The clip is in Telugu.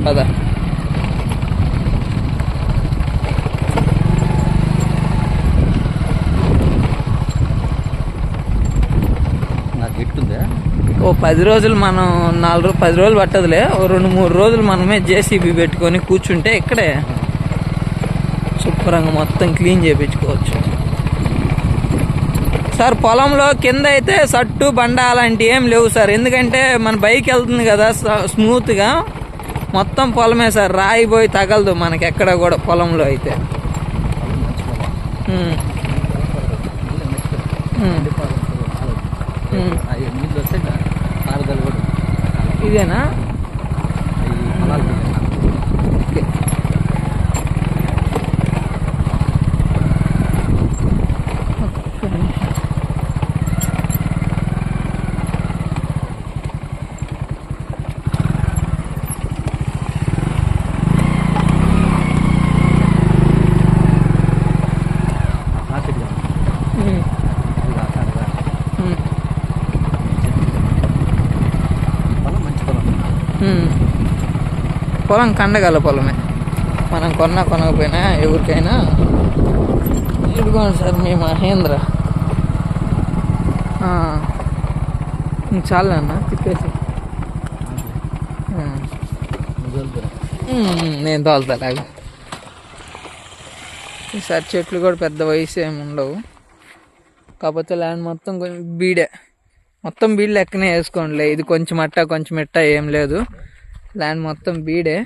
పద. ఓ 10 రోజులు మనం 10 రోజులు పట్టదులే, ఓ 2-3 రోజులు మనమే జేసీబీ పెట్టుకొని కూర్చుంటే ఇక్కడే శుభ్రంగా మొత్తం క్లీన్ చేయించుకోవచ్చు సార్. పొలంలో కింద అయితే సట్టు బండ అలాంటివి ఏం లేవు సార్, ఎందుకంటే మన బైక్ వెళ్తుంది కదా స్మూత్గా. మొత్తం పొలమే సార్, రాయి పోయి తగలదు మనకి ఎక్కడ కూడా పొలంలో అయితే. ఇదేనా? పొలం కండగల పొలమే, మనం కొనకపోయినా ఎవరికైనా. ఇదిగోండి సార్ మీ మహేంద్ర. చాలా అన్న తిప్పేసి నేను తోలుతాలాగా. ఈసారి చెట్లు కూడా పెద్ద వయసు ఏమి ఉండవు, కాకపోతే ల్యాండ్ మొత్తం కొంచెం బీడే, మొత్తం బీడ్ లెక్కనే వేసుకోండిలే. ఇది కొంచెం అట్టా కొంచెం ఇట్టా ఏం లేదు, ల్యాండ్ మొత్తం బీడే.